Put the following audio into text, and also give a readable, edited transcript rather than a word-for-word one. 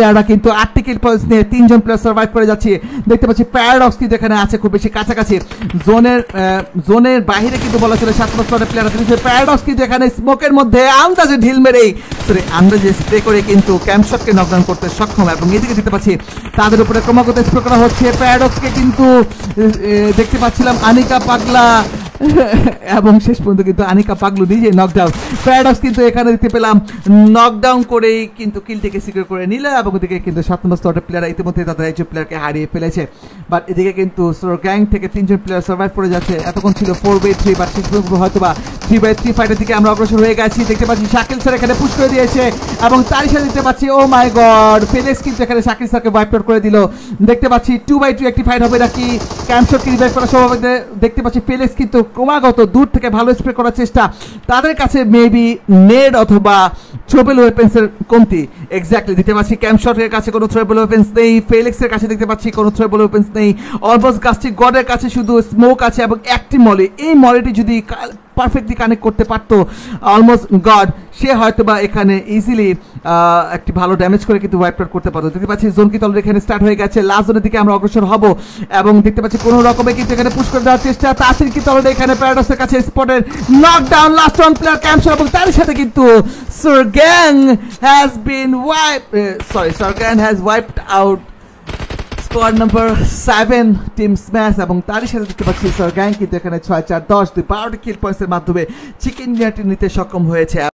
প্লেয়াররা কিন্তু 8টি কিল পয়েন্টস নিয়ে 3 জন প্লেয়ার সার্ভাইভ করে যাচ্ছে। দেখতে পাচ্ছি প্যারাডক্স কিন্তু এখানে আছে খুব বেশি কাছাকাছি, জোনের বাইরে কিন্তু বলা ছিল 7 নম্বরের প্লেয়ার আছে। প্যারাডক্স কিন্তু এখানে স্মোকের মধ্যে আন্দাজে ঢিল মেরেই আন্দাজে স্প্রে করে কিন্তু ক্যাম্পশটকে নকডাউন করতে সক্ষম। এবং এদিকে দেখতে পাচ্ছি তাদের উপরে ক্রমাগত স্প্রে করা হচ্ছে। প্যারাডক্সকে কিন্তু দেখতে পাচ্ছিলাম আনিকা পাগলা এবং শেষ পর্যন্ত কিন্তু আনিকা পাগলু নিজে নকডাউন। প্যারাডক্স কিন্তু এখানে দেখতে পেলাম নকডাউন করেই কিন্তু কিলটিকে সিকিউর করে নিল এবং ওদিকে কিন্তু 7 নম্বর স্তরের প্লেয়াররা ইতিমধ্যে তাদের একজন প্লেয়ারকে হারিয়ে ফেলেছে। বাট এদিকে কিন্তু গ্যাং থেকে 3 জন প্লেয়ার সার্ভাইভ করে যাচ্ছে। এতক্ষণ ছিল 4v3, বাট শেষ পর্যন্ত হয়তো বা 3v3 ফাইটের দিকে আমরা অগ্রসর হয়ে গেছি। দেখতে পাচ্ছি শাকিল স্যার এখানে পুশ করে দিয়েছে এবং তারই সাথে দেখতে পাচ্ছি ও মাই গড ফেলেক্স কিন্তু এখানে শাকিল স্যারকে ওয়াইপ আউট করে দিল। দেখতে পাচ্ছি 2v2 একটি ফাইট হবে নাকি ক্যাম্পশটকে রিভাইভ করা সম্ভব। দেখতে পাচ্ছি ফেলেক্স কিন্তু ক্রমাগত দূর থেকে ভালো স্প্রে করার চেষ্টা, তাদের কাছে মেবি নেড অথবা থ্রোবেল ওয়েপেন্সের কমতি। এক্স্যাক্টলি দেখতে পাচ্ছি ক্যাম্পশটের কাছে কোনো থ্রোবেল ওয়েপেন্স নেই, ফেলেক্সের কাছে দেখতে পাচ্ছি কোনো থ্রোবেল ওয়েপেন্স নেই, অলমোস্ট গাছটি গডের কাছে শুধু স্মোক আছে এবং একটি মলি। এই মলিটি যদি পারফেক্টলি কানেক্ট করতে পারতো অলমোস্ট গড, সে হয়তো বা এখানে ইজিলি একটি ভালো ড্যামেজ করে কিন্তু ওয়াইপ আউট করতে পারতো। দেখতে পাচ্ছি জোন কিন্তু অলরেডি এখানে স্টার্ট হয়ে গেছে, লাস্ট জোনের দিকে আমরা অগ্রসর হব এবং দেখতে পাচ্ছি কোনো রকমে কিন্তু এখানে পুশ করে দেওয়ার চেষ্টা। তাসির কিন্তু অলরেডি এখানে প্যারাডক্সের কাছে স্পটের knockdown last one player camp shot এবং তার সাথে কিন্তু সারগ্যাং has wiped out squad number 7 team smash এবং তারই সাথে দেখতে পাচ্ছি সারগ্যাং কিন্তু এখানে 6-4-10 12টি কিল পয়েন্টসের মাধ্যমে চিকেন ডিনারটি নিতে সক্ষম হয়েছে।